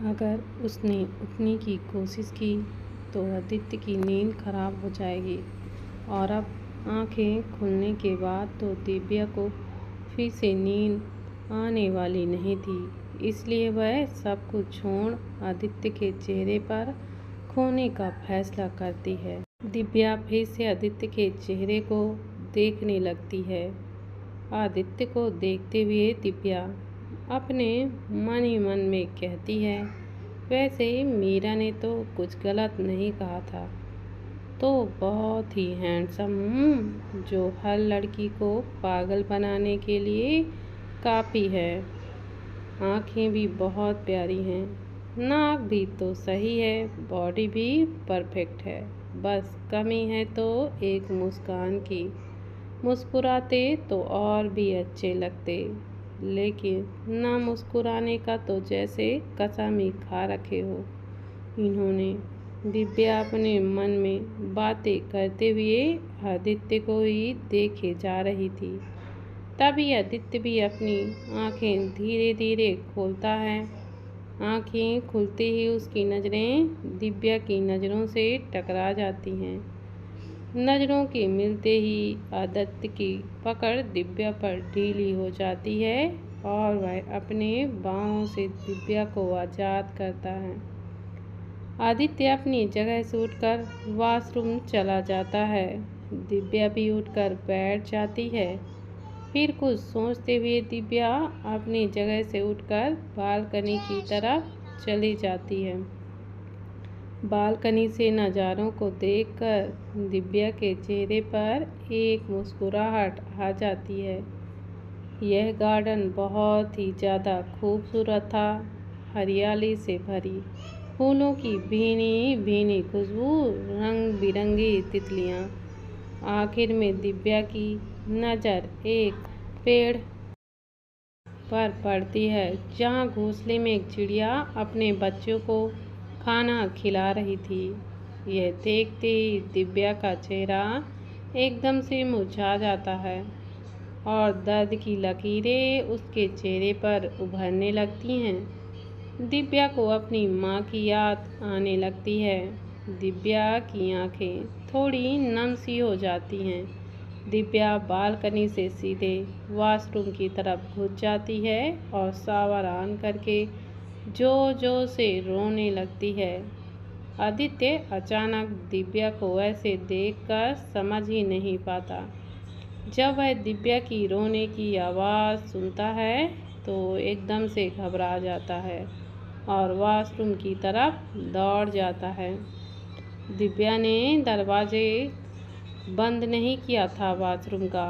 अगर उसने उठने की कोशिश की तो आदित्य की नींद खराब हो जाएगी और अब आंखें खुलने के बाद तो दिव्या को फिर से नींद आने वाली नहीं थी। इसलिए वह सब कुछ छोड़ आदित्य के चेहरे पर खोने का फैसला करती है। दिव्या फिर से आदित्य के चेहरे को देखने लगती है। आदित्य को देखते हुए दिव्या अपने मन ही मन में कहती है, वैसे मीरा ने तो कुछ गलत नहीं कहा था। तो बहुत ही हैंडसम हूँ, जो हर लड़की को पागल बनाने के लिए काफ़ी है। आँखें भी बहुत प्यारी हैं, नाक भी तो सही है, बॉडी भी परफेक्ट है। बस कमी है तो एक मुस्कान की। मुस्कुराते तो और भी अच्छे लगते, लेकिन ना मुस्कुराने का तो जैसे कसम ही खा रखे हो इन्होंने। दिव्या अपने मन में बातें करते हुए आदित्य को ही देखे जा रही थी। तभी आदित्य भी अपनी आंखें धीरे धीरे खोलता है। आंखें खुलते ही उसकी नज़रें दिव्या की नज़रों से टकरा जाती हैं। नज़रों के मिलते ही आदित्य की पकड़ दिव्या पर ढीली हो जाती है और वह अपने बाहों से दिव्या को आज़ाद करता है। आदित्य अपनी जगह से उठकर वॉशरूम चला जाता है। दिव्या भी उठकर बैठ जाती है। फिर कुछ सोचते हुए दिव्या अपनी जगह से उठकर बालकनी की तरफ चली जाती है। बालकनी से नज़ारों को देखकर दिव्या के चेहरे पर एक मुस्कुराहट आ जाती है। यह गार्डन बहुत ही ज़्यादा खूबसूरत था, हरियाली से भरी, फूलों की भीनी भीनी खुशबू, रंग बिरंगी तितलियाँ। आखिर में दिव्या की नज़र एक पेड़ पर पड़ती है, जहाँ घोंसले में एक चिड़िया अपने बच्चों को खाना खिला रही थी। यह देखते ही दिव्या का चेहरा एकदम से मुरझा जाता है और दर्द की लकीरें उसके चेहरे पर उभरने लगती हैं। दिव्या को अपनी माँ की याद आने लगती है। दिव्या की आंखें थोड़ी नम सी हो जाती हैं। दिव्या बालकनी से सीधे वॉशरूम की तरफ घुस जाती है और शावर ऑन करके जोर जोर से रोने लगती है। आदित्य अचानक दिव्या को ऐसे देखकर समझ ही नहीं पाता। जब वह दिव्या की रोने की आवाज़ सुनता है तो एकदम से घबरा जाता है और वॉशरूम की तरफ दौड़ जाता है। दिव्या ने दरवाजे बंद नहीं किया था वॉशरूम का।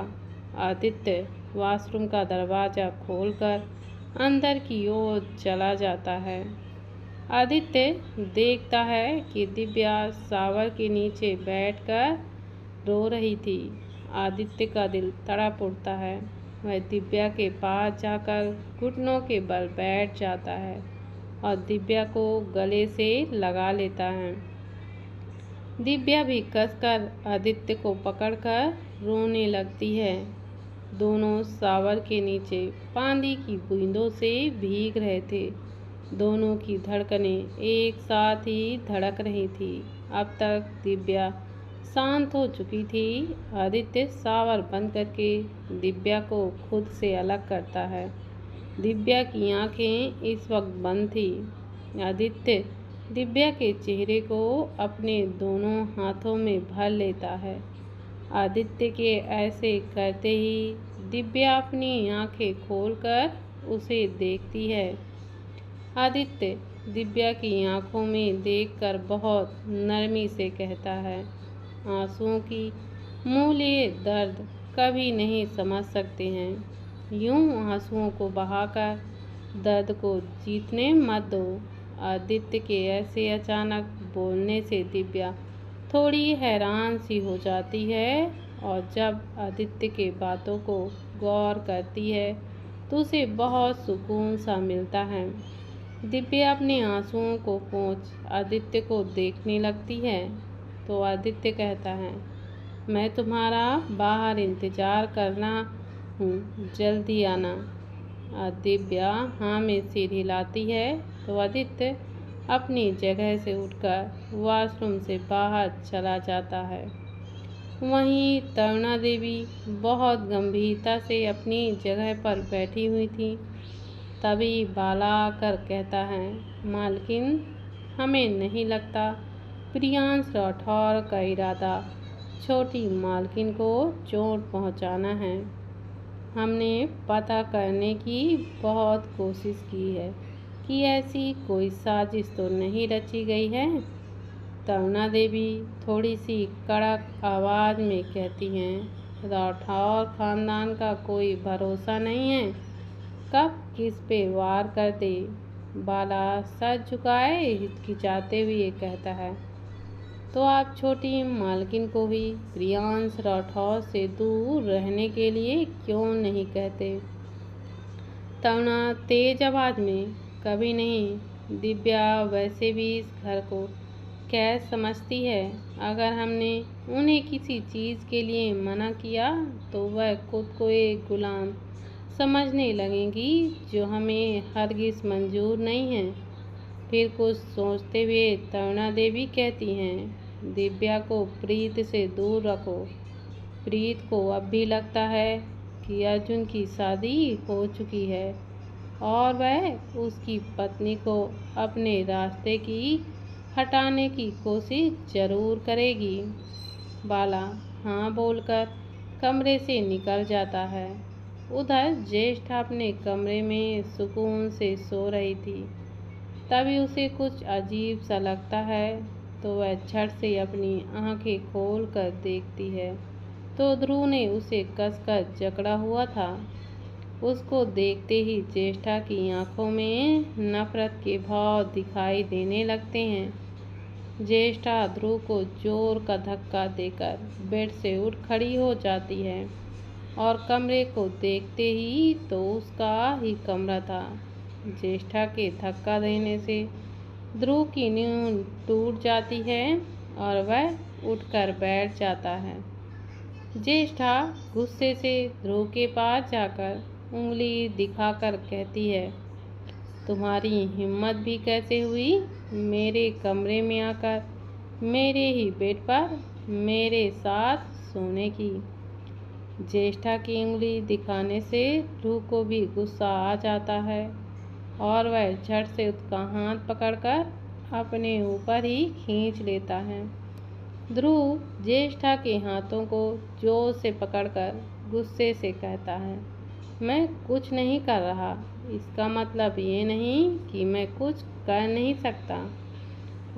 आदित्य वॉशरूम का दरवाज़ा खोलकर अंदर की ओर चला जाता है। आदित्य देखता है कि दिव्या शावर के नीचे बैठकर रो रही थी। आदित्य का दिल तड़प उठता है। वह दिव्या के पास जाकर घुटनों के बल बैठ जाता है और दिव्या को गले से लगा लेता है। दिव्या भी कसकर आदित्य को पकड़कर रोने लगती है। दोनों शावर के नीचे पानी की बूंदों से भीग रहे थे। दोनों की धड़कनें एक साथ ही धड़क रही थी। अब तक दिव्या शांत हो चुकी थी। आदित्य शावर बंद करके दिव्या को खुद से अलग करता है। दिव्या की आंखें इस वक्त बंद थी। आदित्य दिव्या के चेहरे को अपने दोनों हाथों में भर लेता है। आदित्य के ऐसे करते ही दिव्या अपनी आंखें खोलकर उसे देखती है। आदित्य दिव्या की आंखों में देखकर बहुत नरमी से कहता है, आंसुओं की मूल्य दर्द कभी नहीं समझ सकते हैं। यूं आंसुओं को बहाकर दर्द को जीतने मत दो। आदित्य के ऐसे अचानक बोलने से दिव्या थोड़ी हैरान सी हो जाती है और जब आदित्य के बातों को गौर करती है तो उसे बहुत सुकून सा मिलता है। दिव्या अपने आंसुओं को पोंछ आदित्य को देखने लगती है तो आदित्य कहता है, मैं तुम्हारा बाहर इंतज़ार करना हूँ, जल्दी आना। दिव्या हाँ में सिर हिलाती है तो आदित्य अपनी जगह से उठकर वॉशरूम से बाहर चला जाता है। वहीं तरुणा देवी बहुत गंभीरता से अपनी जगह पर बैठी हुई थी। तभी बाला आकर कहता है, मालकिन, हमें नहीं लगता प्रियांश राठौर का इरादा छोटी मालकिन को चोट पहुंचाना है। हमने पता करने की बहुत कोशिश की है कि ऐसी कोई साजिश तो नहीं रची गई है। तरुणा देवी थोड़ी सी कड़क आवाज़ में कहती हैं, राठौर खानदान का कोई भरोसा नहीं है, कब किस पे वार कर दे। बाला सर झुकाए हिचकिचाते हुए कहता है, तो आप छोटी मालकिन को भी प्रियांश राठौर से दूर रहने के लिए क्यों नहीं कहते। तरुणा तेज आवाज़ में, कभी नहीं। दिव्या वैसे भी इस घर को कैद समझती है। अगर हमने उन्हें किसी चीज़ के लिए मना किया तो वह खुद को एक गुलाम समझने लगेंगी, जो हमें हरगिज़ मंजूर नहीं है। फिर कुछ सोचते हुए तरुणा देवी कहती हैं, दिव्या को प्रीत से दूर रखो। प्रीत को अब भी लगता है कि अर्जुन की शादी हो चुकी है और वह उसकी पत्नी को अपने रास्ते की हटाने की कोशिश जरूर करेगी। बाला हाँ बोलकर कमरे से निकल जाता है। उधर ज्येष्ठा अपने कमरे में सुकून से सो रही थी। तभी उसे कुछ अजीब सा लगता है तो वह झट से अपनी आंखें खोल कर देखती है तो ध्रुव ने उसे कसकर जकड़ा हुआ था। उसको देखते ही ज्येष्ठा की आंखों में नफरत के भाव दिखाई देने लगते हैं। ज्येष्ठा ध्रुव को जोर का धक्का देकर बेड से उठ खड़ी हो जाती है और कमरे को देखते ही तो उसका ही कमरा था। ज्येष्ठा के धक्का देने से ध्रुव की नींद टूट जाती है और वह उठकर बैठ जाता है। ज्येष्ठा गुस्से से ध्रुव के पास जाकर उंगली दिखाकर कहती है, तुम्हारी हिम्मत भी कैसे हुई मेरे कमरे में आकर मेरे ही बेड पर मेरे साथ सोने की। ज्येष्ठा की उंगली दिखाने से ध्रुव को भी गुस्सा आ जाता है और वह झट से उसका हाथ पकड़कर अपने ऊपर ही खींच लेता है। ध्रुव ज्येष्ठा के हाथों को जोर से पकड़कर गुस्से से कहता है, मैं कुछ नहीं कर रहा। इसका मतलब ये नहीं कि मैं कुछ कर नहीं सकता।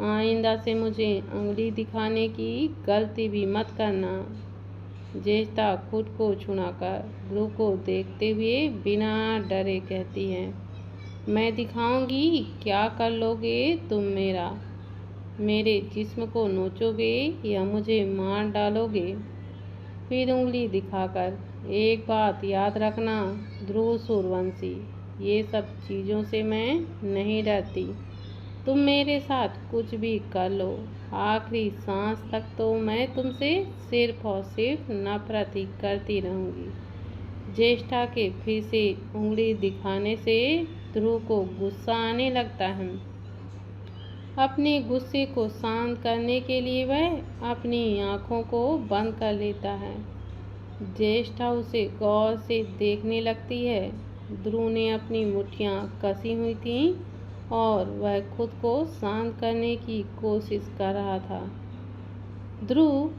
आइंदा से मुझे उंगली दिखाने की गलती भी मत करना। ज्येष्ठा खुद को छुड़ाकर ध्रुव को देखते हुए बिना डरे कहती है, मैं दिखाऊंगी क्या कर लोगे तुम मेरा। मेरे जिस्म को नोचोगे या मुझे मार डालोगे। फिर उंगली दिखाकर, एक बात याद रखना ध्रुव सूर्यवंशी, ये सब चीज़ों से मैं नहीं डरती। तुम मेरे साथ कुछ भी कर लो, आखिरी सांस तक तो मैं तुमसे सिर्फ और सिर्फ नफरत ही करती रहूँगी। ज्येष्ठा के फिर से उंगली दिखाने से ध्रुव को गुस्सा आने लगता है। अपने गुस्से को शांत करने के लिए वह अपनी आँखों को बंद कर लेता है। ज्येष्ठा उसे गौर से देखने लगती है। ध्रुव ने अपनी मुट्ठियाँ कसी हुई थीं और वह खुद को शांत करने की कोशिश कर रहा था। ध्रुव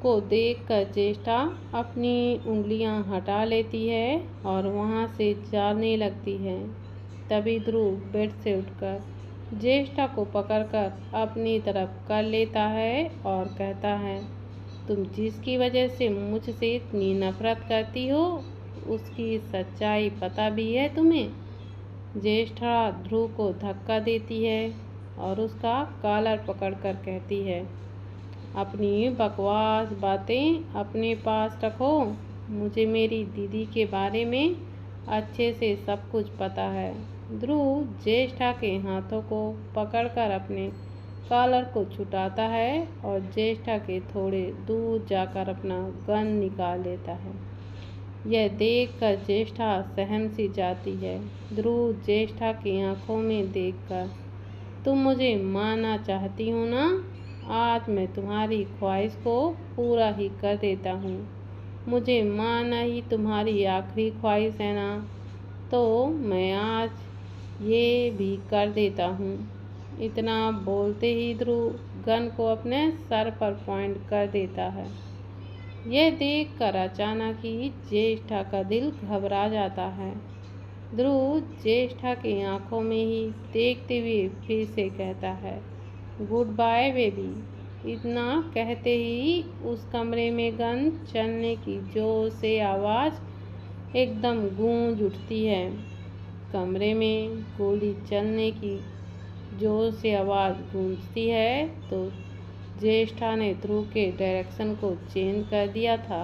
को देखकर ज्येष्ठा अपनी उंगलियां हटा लेती है और वहां से जाने लगती है। तभी ध्रुव बेड से उठकर ज्येष्ठा को पकड़कर अपनी तरफ कर लेता है और कहता है, तुम जिसकी वजह से मुझसे इतनी नफरत करती हो उसकी सच्चाई पता भी है तुम्हें। ज्येष्ठा ध्रुव को धक्का देती है और उसका कॉलर पकड़कर कहती है, अपनी बकवास बातें अपने पास रखो। मुझे मेरी दीदी के बारे में अच्छे से सब कुछ पता है। ध्रुव ज्येष्ठा के हाथों को पकड़कर अपने कॉलर को छुटाता है और ज्येष्ठा के थोड़े दूर जाकर अपना गन निकाल लेता है। यह देखकर ज्येष्ठा सहम सी जाती है। ध्रुव ज्येष्ठा की आंखों में देखकर, तुम मुझे मारना चाहती हो ना? आज मैं तुम्हारी ख्वाहिश को पूरा ही कर देता हूँ। मुझे मारना ही तुम्हारी आखिरी ख्वाहिश है ना? तो मैं आज ये भी कर देता हूँ। इतना बोलते ही ध्रुव गन को अपने सर पर पॉइंट कर देता है। यह देखकर अचानक ही ज्येष्ठा का दिल घबरा जाता है। ध्रुव ज्येष्ठा की आंखों में ही देखते हुए फिर से कहता है, गुड बाय बेबी। इतना कहते ही उस कमरे में गन चलने की जोर से आवाज़ एकदम गूंज उठती है। कमरे में गोली चलने की जोर से आवाज़ गूंजती है तो ज्येष्ठा ने ध्रुव के डायरेक्शन को चेंज कर दिया था।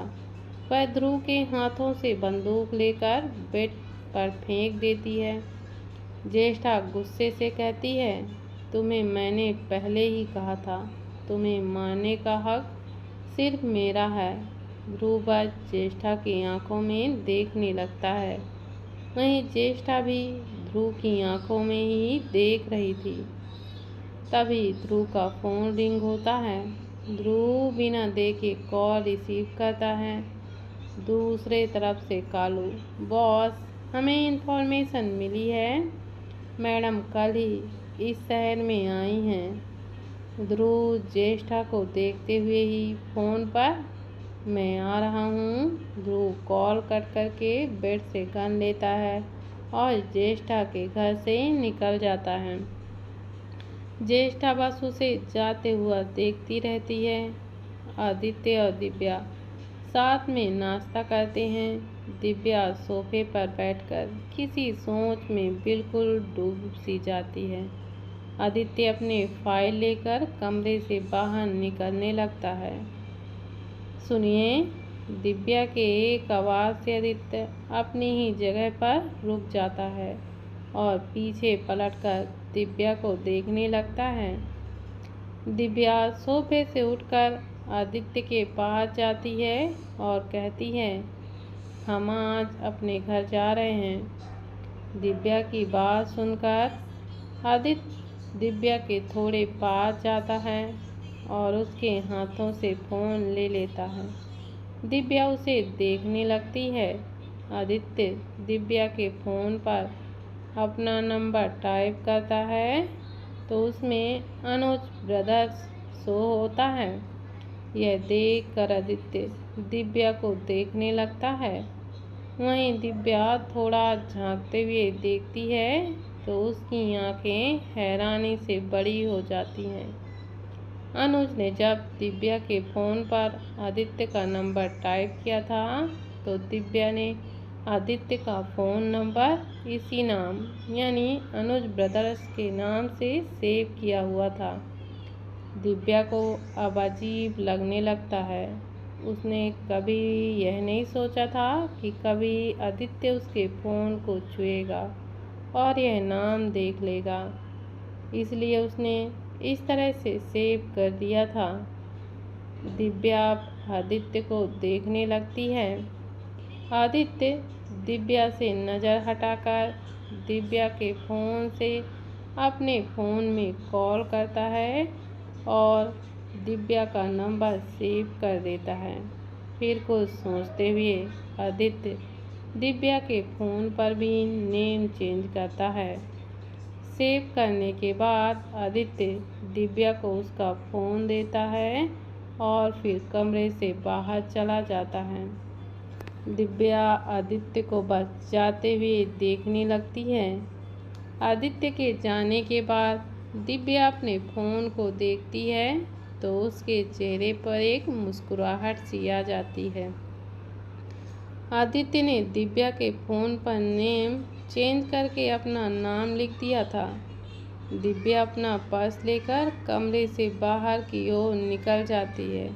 वह ध्रुव के हाथों से बंदूक लेकर बेड पर फेंक देती है। ज्येष्ठा गुस्से से कहती है, तुम्हें मैंने पहले ही कहा था, तुम्हें मारने का हक सिर्फ मेरा है। ध्रुव बस ज्येष्ठा की आंखों में देखने लगता है। वहीं ज्येष्ठा भी ध्रुव की आंखों में ही देख रही थी। तभी ध्रुव का फ़ोन रिंग होता है। ध्रुव बिना देखे कॉल रिसीव करता है। दूसरे तरफ से कालू, बॉस, हमें इन्फॉर्मेशन मिली है, मैडम कल ही इस शहर में आई हैं। ध्रुव ज्येष्ठा को देखते हुए ही फ़ोन पर, मैं आ रहा हूँ। ध्रुव कॉल कट करके बेड से गन लेता है और ज्येष्ठा के घर से निकल जाता है। ज्येष्ठा बस उसे जाते हुआ देखती रहती है। आदित्य और दिव्या साथ में नाश्ता करते हैं। दिव्या सोफे पर बैठकर किसी सोच में बिल्कुल डूब सी जाती है। आदित्य अपने फाइल लेकर कमरे से बाहर निकलने लगता है। सुनिए, दिव्या के एक आवाज़ से आदित्य अपनी ही जगह पर रुक जाता है और पीछे पलटकर दिव्या को देखने लगता है। दिव्या सोफे से उठकर आदित्य के पास जाती है और कहती है, हम आज अपने घर जा रहे हैं। दिव्या की बात सुनकर आदित्य दिव्या के थोड़े पास जाता है और उसके हाथों से फ़ोन ले लेता है। दिव्या उसे देखने लगती है। आदित्य दिव्या के फ़ोन पर अपना नंबर टाइप करता है तो उसमें अनुज ब्रदर्स शो होता है। यह देखकर आदित्य दिव्या को देखने लगता है। वहीं दिव्या थोड़ा झांकते हुए देखती है तो उसकी आंखें हैरानी से बड़ी हो जाती हैं। अनुज ने जब दिव्या के फ़ोन पर आदित्य का नंबर टाइप किया था तो दिव्या ने आदित्य का फ़ोन नंबर इसी नाम यानी अनुज ब्रदर्स के नाम से सेव किया हुआ था। दिव्या को अब अजीब लगने लगता है। उसने कभी यह नहीं सोचा था कि कभी आदित्य उसके फ़ोन को छुएगा और यह नाम देख लेगा, इसलिए उसने इस तरह से सेव कर दिया था। दिव्या आदित्य को देखने लगती है। आदित्य दिव्या से नज़र हटाकर दिव्या के फ़ोन से अपने फ़ोन में कॉल करता है और दिव्या का नंबर सेव कर देता है। फिर कुछ सोचते हुए आदित्य दिव्या के फ़ोन पर भी नेम चेंज करता है। सेव करने के बाद आदित्य दिव्या को उसका फ़ोन देता है और फिर कमरे से बाहर चला जाता है। दिव्या आदित्य को बस जाते हुए देखने लगती है। आदित्य के जाने के बाद दिव्या अपने फ़ोन को देखती है तो उसके चेहरे पर एक मुस्कुराहट सी आ जाती है। आदित्य ने दिव्या के फ़ोन पर नेम चेंज करके अपना नाम लिख दिया था। दिव्या अपना पर्स लेकर कमरे से बाहर की ओर निकल जाती है।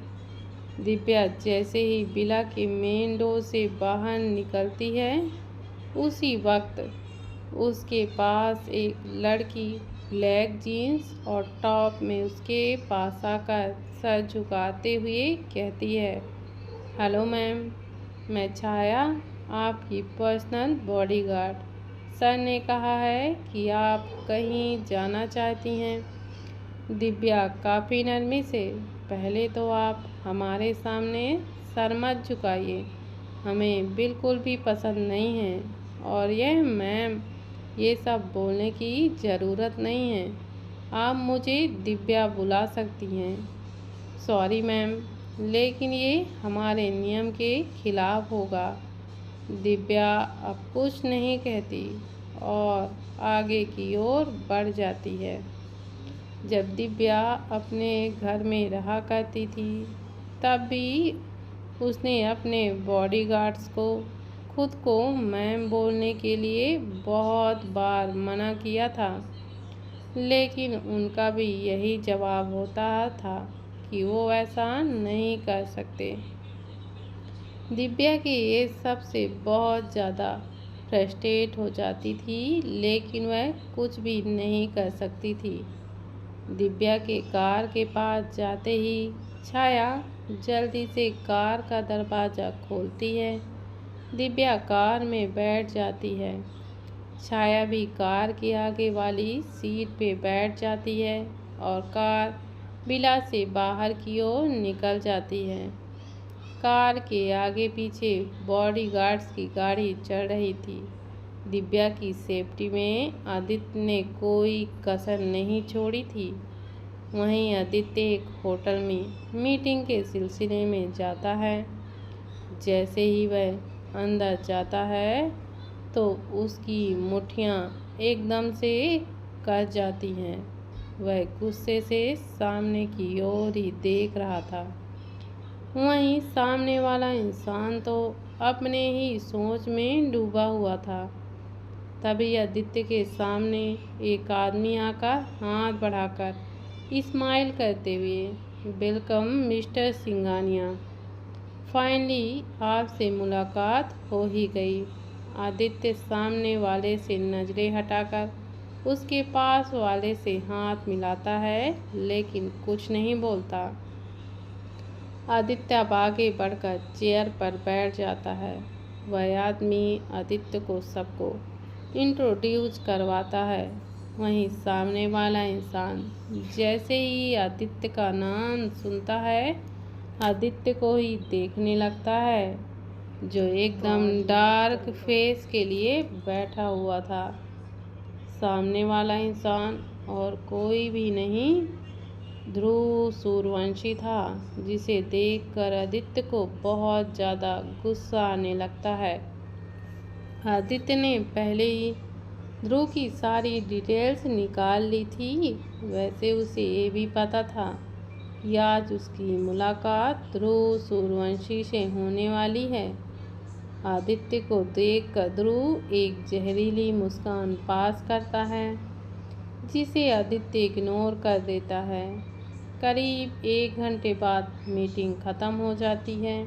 दिव्या जैसे ही विला के मेन डोर से बाहर निकलती है उसी वक्त उसके पास एक लड़की ब्लैक जीन्स और टॉप में उसके पास आकर सर झुकाते हुए कहती है, हेलो मैम, मैं छाया आपकी पर्सनल बॉडीगार्ड। सर ने कहा है कि आप कहीं जाना चाहती हैं। दिव्या काफ़ी नरमी से, पहले तो आप हमारे सामने सर मत झुकाइए, हमें बिल्कुल भी पसंद नहीं है। और यह मैम, ये सब बोलने की ज़रूरत नहीं है, आप मुझे दिव्या बुला सकती हैं। सॉरी मैम, लेकिन ये हमारे नियम के खिलाफ होगा। दिव्या अब कुछ नहीं कहती और आगे की ओर बढ़ जाती है। जब दिव्या अपने घर में रहा करती थी, तब भी उसने अपने बॉडीगार्ड्स को खुद को मैम बोलने के लिए बहुत बार मना किया था, लेकिन उनका भी यही जवाब होता था कि वो ऐसा नहीं कर सकते। दिव्या की ये सबसे बहुत ज़्यादा फ्रस्ट्रेट हो जाती थी, लेकिन वह कुछ भी नहीं कर सकती थी। दिव्या के कार के पास जाते ही छाया जल्दी से कार का दरवाज़ा खोलती है। दिव्या कार में बैठ जाती है। छाया भी कार के आगे वाली सीट पे बैठ जाती है और कार विला से बाहर की ओर निकल जाती है। कार के आगे पीछे बॉडीगार्ड्स की गाड़ी चल रही थी। दिव्या की सेफ्टी में आदित्य ने कोई कसर नहीं छोड़ी थी। वहीं आदित्य एक होटल में मीटिंग के सिलसिले में जाता है। जैसे ही वह अंदर जाता है तो उसकी मुट्ठियाँ एकदम से कस जाती हैं। वह गुस्से से सामने की ओर ही देख रहा था। वहीं सामने वाला इंसान तो अपने ही सोच में डूबा हुआ था। तभी आदित्य के सामने एक आदमी आकर हाथ बढ़ाकर स्माइल करते हुए, वेलकम मिस्टर सिंघानिया, फाइनली आपसे मुलाकात हो ही गई। आदित्य सामने वाले से नज़रें हटाकर उसके पास वाले से हाथ मिलाता है, लेकिन कुछ नहीं बोलता। आदित्य अब आगे बढ़कर चेयर पर बैठ जाता है। वह आदमी आदित्य को सबको इंट्रोड्यूस करवाता है। वहीं सामने वाला इंसान जैसे ही आदित्य का नाम सुनता है, आदित्य को ही देखने लगता है, जो एकदम डार्क फेस के लिए बैठा हुआ था। सामने वाला इंसान और कोई भी नहीं, ध्रुव सूर्यवंशी था, जिसे देखकर आदित्य को बहुत ज़्यादा गुस्सा आने लगता है। आदित्य ने पहले ही ध्रुव की सारी डिटेल्स निकाल ली थी। वैसे उसे ये भी पता था कि आज उसकी मुलाकात ध्रुव सूर्यवंशी से होने वाली है। आदित्य को देखकर ध्रुव एक जहरीली मुस्कान पास करता है, जिसे आदित्य इग्नोर कर देता है। करीब 1 घंटे बाद मीटिंग ख़त्म हो जाती है।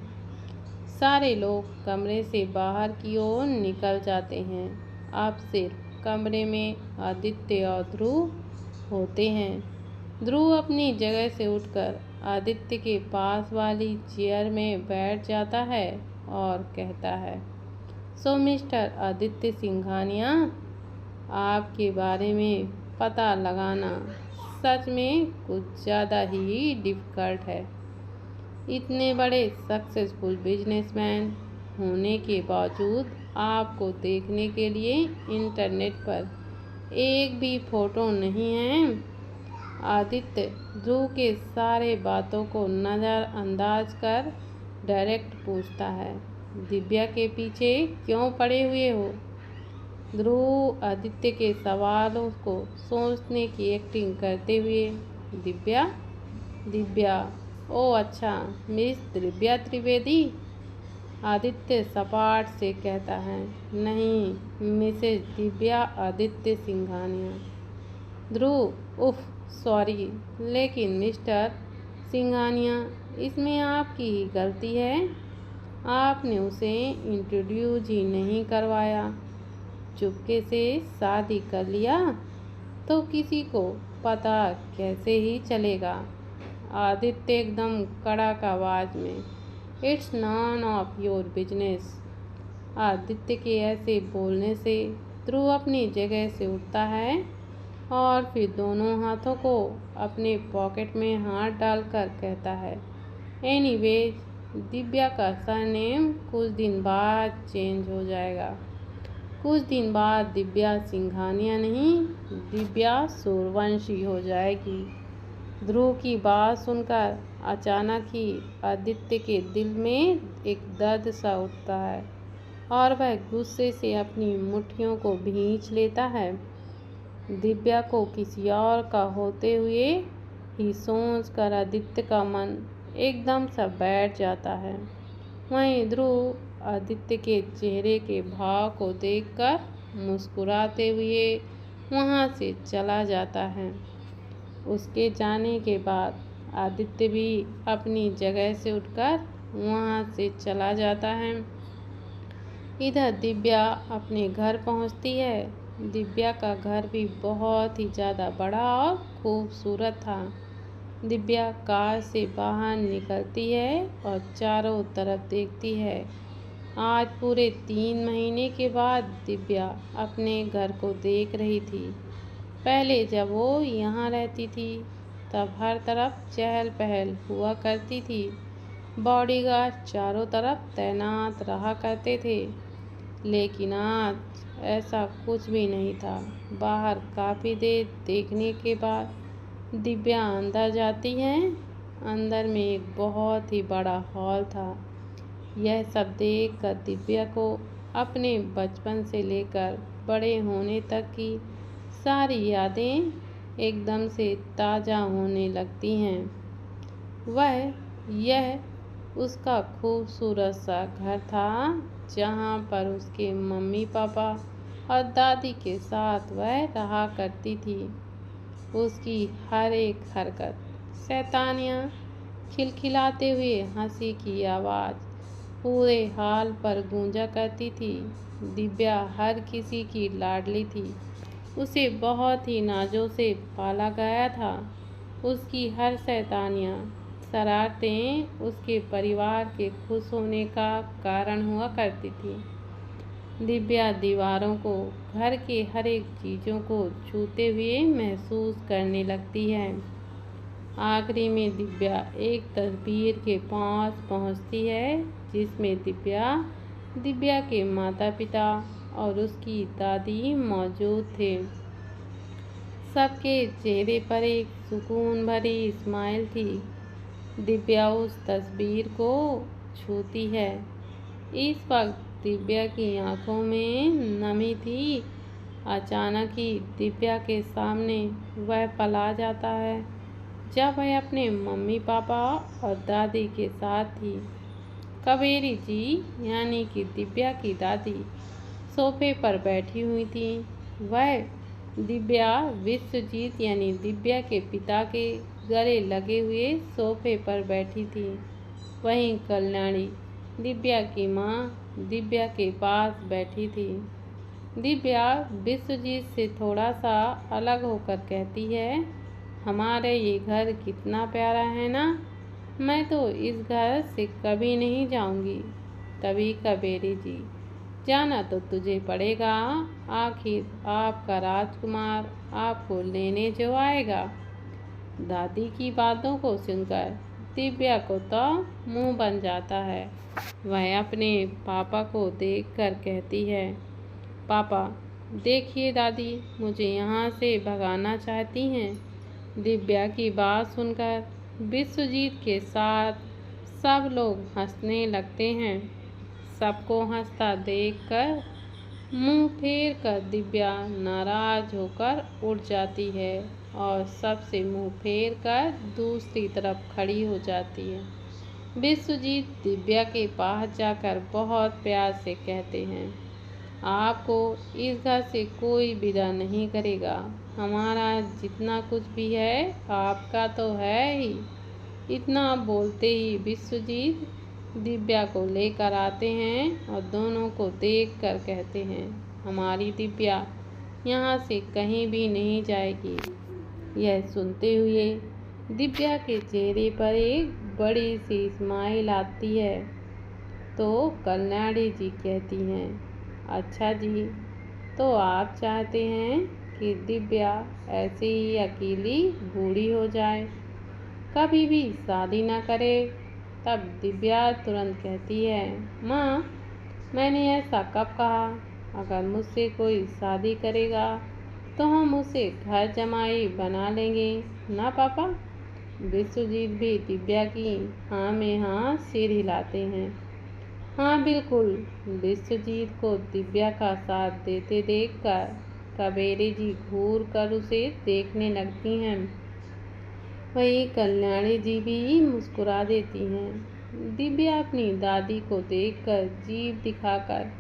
सारे लोग कमरे से बाहर की ओर निकल जाते हैं। अब सिर्फ कमरे में आदित्य और ध्रुव होते हैं। ध्रुव अपनी जगह से उठकर आदित्य के पास वाली चेयर में बैठ जाता है और कहता है, सो मिस्टर आदित्य सिंघानिया, आपके बारे में पता लगाना सच में कुछ ज़्यादा ही डिफ़िकल्ट है। इतने बड़े सक्सेसफुल बिजनेसमैन होने के बावजूद आपको देखने के लिए इंटरनेट पर एक भी फ़ोटो नहीं है। आदित्य ध्रुव के सारे बातों को नज़रअंदाज कर डायरेक्ट पूछता है, दिव्या के पीछे क्यों पड़े हुए हो? ध्रुव आदित्य के सवालों को सोचने की एक्टिंग करते हुए, दिव्या दिव्या ओ अच्छा, मिस दिव्या त्रिवेदी। आदित्य सपाट से कहता है, नहीं, मिसेज दिव्या आदित्य सिंघानिया। ध्रुव उफ सॉरी, लेकिन मिस्टर सिंघानिया, इसमें आपकी ही गलती है। आपने उसे इंट्रोड्यूस ही नहीं करवाया, चुपके से शादी कर लिया तो किसी को पता कैसे ही चलेगा? आदित्य एकदम कड़क आवाज में, it's none of your business. Aditya के ऐसे बोलने से ध्रुव अपनी जगह से उठता है और फिर दोनों हाथों को अपने पॉकेट में हाथ डालकर कहता है, एनीवेज, दिव्या का सरनेम कुछ दिन बाद चेंज हो जाएगा। कुछ दिन बाद दिव्या सिंघानिया नहीं, दिव्या सूर्यवंशी हो जाएगी। ध्रुव की बात सुनकर अचानक ही आदित्य के दिल में एक दर्द सा उठता है और वह गुस्से से अपनी मुट्ठियों को भींच लेता है। दिव्या को किसी और का होते हुए ही सोचकर आदित्य का मन एकदम सा बैठ जाता है। वहीं ध्रुव आदित्य के चेहरे के भाव को देखकर मुस्कुराते हुए वहां से चला जाता है। उसके जाने के बाद आदित्य भी अपनी जगह से उठकर वहां से चला जाता है। इधर दिव्या अपने घर पहुंचती है। दिव्या का घर भी बहुत ही ज़्यादा बड़ा और खूबसूरत था। दिव्या कार से बाहर निकलती है और चारों तरफ देखती है। आज पूरे 3 महीने के बाद दिव्या अपने घर को देख रही थी। पहले जब वो यहाँ रहती थी तब हर तरफ चहल पहल हुआ करती थी। बॉडीगार्ड चारों तरफ तैनात रहा करते थे, लेकिन आज ऐसा कुछ भी नहीं था। बाहर काफ़ी देर देखने के बाद दिव्या अंदर जाती है। अंदर में एक बहुत ही बड़ा हॉल था। यह सब देखकर दिव्या को अपने बचपन से लेकर बड़े होने तक की सारी यादें एकदम से ताज़ा होने लगती हैं। यह उसका खूबसूरत सा घर था जहाँ पर उसके मम्मी पापा और दादी के साथ वह रहा करती थी। उसकी हर एक हरकत, शैतानियाँ, खिलखिलाते हुए हंसी की आवाज़ पूरे हॉल पर गूंजा करती थी। दिव्या हर किसी की लाडली थी। उसे बहुत ही नाजों से पाला गया था। उसकी हर शैतानियाँ, शरारतें उसके परिवार के खुश होने का कारण हुआ करती थी। दिव्या दीवारों को, घर के हर एक चीज़ों को छूते हुए महसूस करने लगती है। आखिरी में दिव्या एक तस्वीर के पास पहुंचती है जिसमें दिव्या के माता पिता और उसकी दादी मौजूद थे। सबके चेहरे पर एक सुकून भरी स्माइल थी। दिव्या उस तस्वीर को छूती है। इस वक्त दिव्या की आंखों में नमी थी। अचानक ही दिव्या के सामने वह पल आ जाता है जब वह अपने मम्मी पापा और दादी के साथ थी। कावेरी जी यानी कि दिव्या की दादी सोफे पर बैठी हुई थी। वह दिव्या विश्वजीत यानी दिव्या के पिता के गले लगे हुए सोफे पर बैठी थी। वहीं कल्याणी दिव्या की माँ दिव्या के पास बैठी थी। दिव्या विश्वजीत से थोड़ा सा अलग होकर कहती है, हमारे ये घर कितना प्यारा है ना। मैं तो इस घर से कभी नहीं जाऊंगी। तभी कावेरी जी, जाना तो तुझे पड़ेगा। आखिर आपका राजकुमार आपको लेने जो आएगा। दादी की बातों को सुनकर दिव्या को तो मुंह बन जाता है। वह अपने पापा को देखकर कहती है, पापा देखिए, दादी मुझे यहाँ से भगाना चाहती हैं। दिव्या की बात सुनकर विश्वजीत के साथ सब लोग हंसने लगते हैं। सबको हंसता देखकर मुंह फेर कर दिव्या नाराज होकर उठ जाती है और सबसे मुंह फेर कर दूसरी तरफ खड़ी हो जाती है। विश्वजीत दिव्या के पास जाकर बहुत प्यार से कहते हैं, आपको इस घर से कोई विदा नहीं करेगा। हमारा जितना कुछ भी है आपका तो है ही। इतना बोलते ही विश्वजीत दिव्या को लेकर आते हैं और दोनों को देखकर कहते हैं, हमारी दिव्या यहाँ से कहीं भी नहीं जाएगी। यह सुनते हुए दिव्या के चेहरे पर एक बड़ी सी स्माइल आती है। तो कल्याणी जी कहती हैं, अच्छा जी, तो आप चाहते हैं कि दिव्या ऐसे ही अकेली बूढ़ी हो जाए, कभी भी शादी ना करे। तब दिव्या तुरंत कहती है, माँ, मैंने ऐसा कब कहा? अगर मुझसे कोई शादी करेगा तो हम उसे घर जमाई बना लेंगे ना पापा। विश्वजीत भी दिव्या की हाँ में हाँ सिर हिलाते हैं। हाँ बिल्कुल। विश्वजीत को दिव्या का साथ देते देखकर कावेरी जी घूर कर उसे देखने लगती हैं। वहीं कल्याणी जी भी मुस्कुरा देती हैं। दिव्या अपनी दादी को देखकर जीभ दिखाकर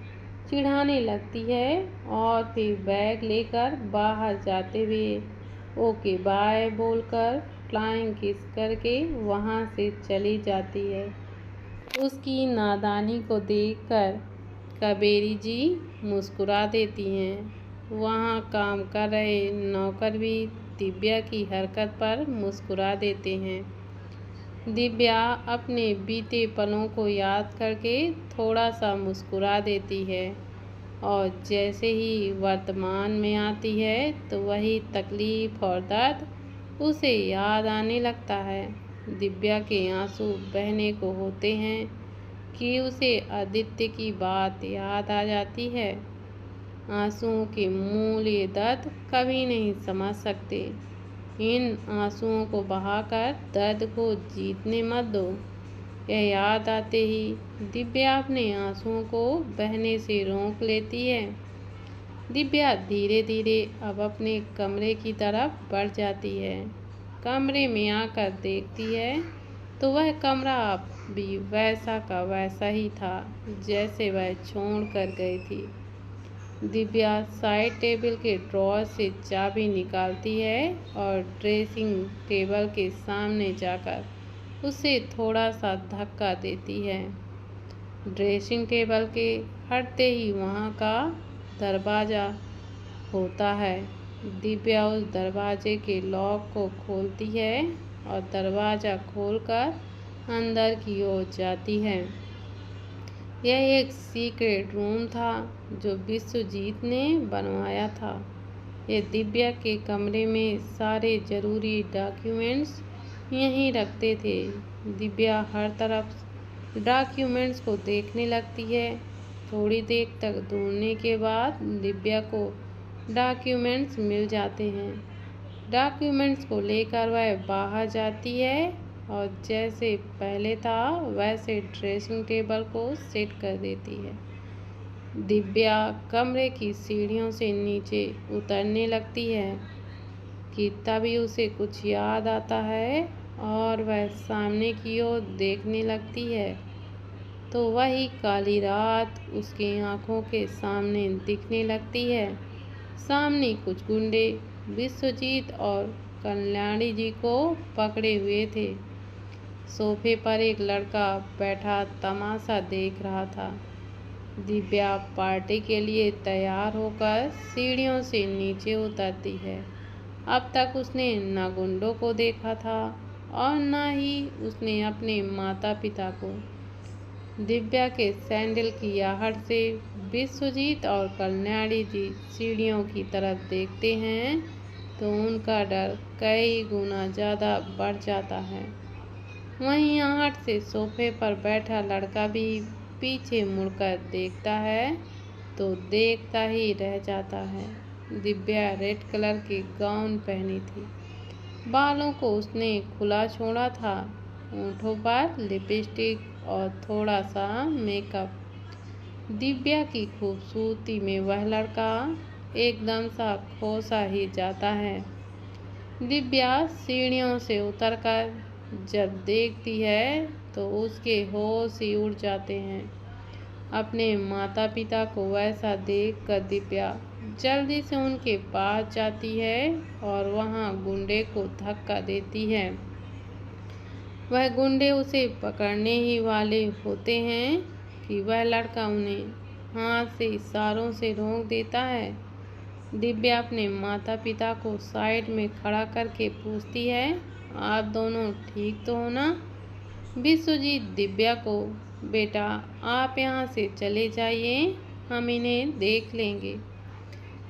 चिढ़ाने लगती है और फिर बैग लेकर बाहर जाते हुए ओके बाय बोलकर फ्लाइंग किस करके वहाँ से चली जाती है। उसकी नादानी को देखकर कावेरी जी मुस्कुरा देती हैं। वहाँ काम कर रहे नौकर भी दिव्या की हरकत पर मुस्कुरा देते हैं। दिव्या अपने बीते पलों को याद करके थोड़ा सा मुस्कुरा देती है और जैसे ही वर्तमान में आती है तो वही तकलीफ और दर्द उसे याद आने लगता है। दिव्या के आंसू बहने को होते हैं कि उसे आदित्य की बात याद आ जाती है। आंसुओं के मूल ये दर्द कभी नहीं समझ सकते। इन आंसुओं को बहाकर दर्द को जीतने मत दो। यह याद आते ही दिव्या अपने आंसुओं को बहने से रोक लेती है। दिव्या धीरे धीरे अब अपने कमरे की तरफ बढ़ जाती है। कमरे में आकर देखती है तो वह कमरा अब भी वैसा का वैसा ही था जैसे वह छोड़ कर गई थी। दिव्या साइड टेबल के ड्रॉअर से चाबी निकालती है और ड्रेसिंग टेबल के सामने जाकर उसे थोड़ा सा धक्का देती है। ड्रेसिंग टेबल के हटते ही वहाँ का दरवाज़ा होता है। दिव्या उस दरवाजे के लॉक को खोलती है और दरवाज़ा खोलकर अंदर की ओर जाती है। यह एक सीक्रेट रूम था जो विश्वजीत ने बनवाया था। ये दिव्या के कमरे में सारे ज़रूरी डॉक्यूमेंट्स यहीं रखते थे। दिव्या हर तरफ डॉक्यूमेंट्स को देखने लगती है। थोड़ी देर तक ढूंढने के बाद दिव्या को डॉक्यूमेंट्स मिल जाते हैं। डॉक्यूमेंट्स को लेकर वह बाहर जाती है और जैसे पहले था वैसे ड्रेसिंग टेबल को सेट कर देती है। दिव्या कमरे की सीढ़ियों से नीचे उतरने लगती है कि तभी उसे कुछ याद आता है और वह सामने की ओर देखने लगती है तो वही काली रात उसकी आंखों के सामने दिखने लगती है। सामने कुछ गुंडे विश्वजीत और कल्याणी जी को पकड़े हुए थे। सोफे पर एक लड़का बैठा तमाशा देख रहा था। दिव्या पार्टी के लिए तैयार होकर सीढ़ियों से नीचे उतरती है। अब तक उसने न गुंडों को देखा था और न ही उसने अपने माता पिता को। दिव्या के सैंडल की आहट से विश्वजीत और कल्याणी जी सीढ़ियों की तरफ देखते हैं तो उनका डर कई गुना ज़्यादा बढ़ जाता है। वहीं आहट से सोफे पर बैठा लड़का भी पीछे मुड़कर देखता है तो देखता ही रह जाता है। दिव्या रेड कलर के गाउन पहनी थी। बालों को उसने खुला छोड़ा था। होठों पर लिपस्टिक और थोड़ा सा मेकअप। दिव्या की खूबसूरती में वह लड़का एकदम सा खो सा ही जाता है। दिव्या सीढ़ियों से उतरकर जब देखती है तो उसके होश ही उड़ जाते हैं। अपने माता पिता को वैसा देखकर दिव्या जल्दी से उनके पास जाती है और वहां गुंडे को धक्का देती है। वह गुंडे उसे पकड़ने ही वाले होते हैं कि वह लड़का उन्हें हाथ से इशारों से रोक देता है। दिव्या अपने माता पिता को साइड में खड़ा करके पूछती है, आप दोनों ठीक तो हो ना? विश्वजीत दिव्या को बेटा आप यहाँ से चले जाइए, हम इन्हें देख लेंगे।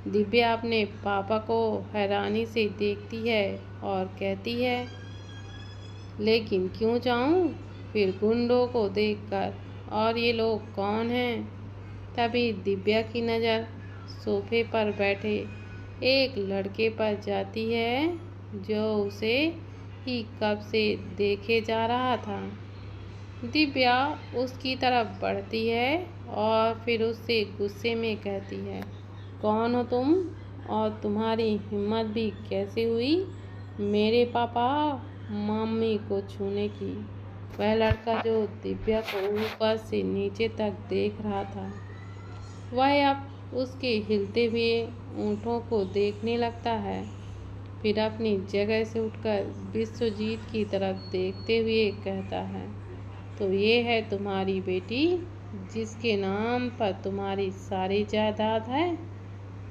दिव्या अपने पापा को हैरानी से देखती है और कहती है, लेकिन क्यों जाऊँ? फिर गुंडों को देखकर, और ये लोग कौन हैं? तभी दिव्या की नज़र सोफे पर बैठे एक लड़के पर जाती है जो उसे ही कब से देखे जा रहा था। दिव्या उसकी तरफ बढ़ती है और फिर उससे गुस्से में कहती है, कौन हो तुम और तुम्हारी हिम्मत भी कैसे हुई मेरे पापा मम्मी को छूने की? वह लड़का जो दिव्या को ऊपर से नीचे तक देख रहा था, वह अब उसके हिलते हुए ऊँटों को देखने लगता है। फिर अपनी जगह से उठकर विश्वजीत की तरफ देखते हुए कहता है, तो ये है तुम्हारी बेटी जिसके नाम पर तुम्हारी सारी जायदाद है?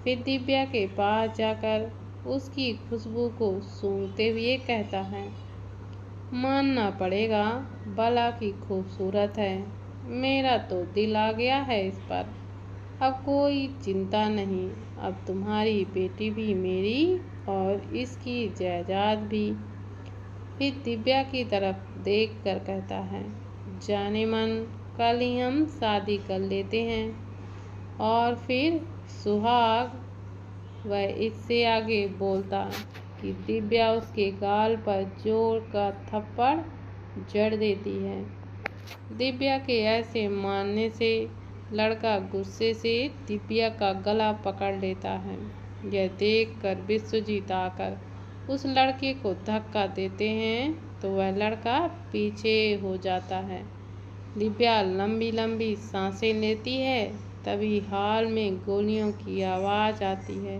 फिर दिव्या के पास जाकर उसकी खुशबू को सूंघते हुए कहता है, मानना पड़ेगा भला की खूबसूरत है। मेरा तो दिल आ गया है इस पर। अब कोई चिंता नहीं, अब तुम्हारी बेटी भी मेरी और इसकी जायदाद भी। फिर दिव्या की तरफ देख कर कहता है, जाने मन कल ही हम शादी कर लेते हैं और फिर सुहाग। वह इससे आगे बोलता कि दिव्या उसके गाल पर जोर का थप्पड़ जड़ देती है। दिव्या के ऐसे मानने से लड़का गुस्से से दिव्या का गला पकड़ लेता है। यह देखकर विश्वजीत आकर उस लड़के को धक्का देते हैं तो वह लड़का पीछे हो जाता है। दिव्या लंबी लंबी सांसें लेती है, तभी हाल में गोलियों की आवाज़ आती है।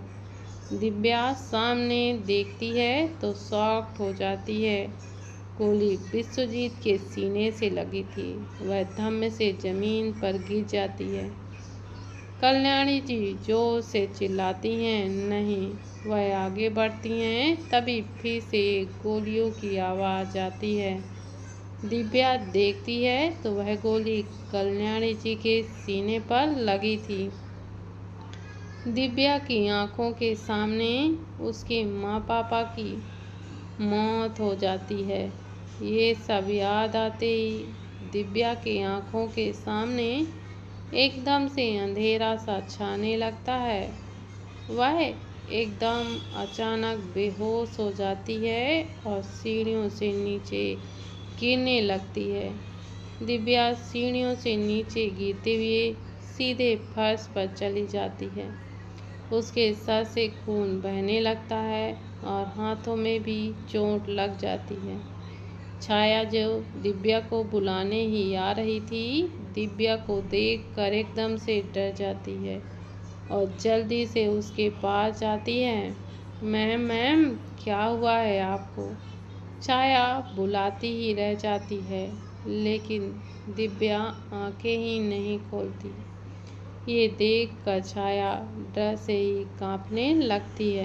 दिव्या सामने देखती है तो शॉक्ड हो जाती है। गोली विश्वजीत के सीने से लगी थी। वह धम्म से जमीन पर गिर जाती है। कल्याणी जी जोर से चिल्लाती हैं, नहीं। वह आगे बढ़ती हैं, तभी फिर से गोलियों की आवाज़ आती है। दिव्या देखती है तो वह गोली कल्याणी जी के सीने पर लगी थी। दिव्या की आंखों के सामने उसके माँ पापा की मौत हो जाती है। ये सब याद आते ही दिव्या की आंखों के सामने एकदम से अंधेरा सा छाने लगता है। वह एकदम अचानक बेहोश हो जाती है और सीढ़ियों से नीचे गिरने लगती है। दिव्या सीढ़ियों से नीचे गिरते हुए सीधे फर्श पर चली जाती है। उसके सर से खून बहने लगता है और हाथों में भी चोट लग जाती है। छाया जो दिव्या को बुलाने ही आ रही थी, दिव्या को देखकर एकदम से डर जाती है और जल्दी से उसके पास जाती है। मैम क्या हुआ है आपको? छाया बुलाती ही रह जाती है, लेकिन दिव्या आंखें ही नहीं खोलती। ये देखकर छाया डर से ही कांपने लगती है।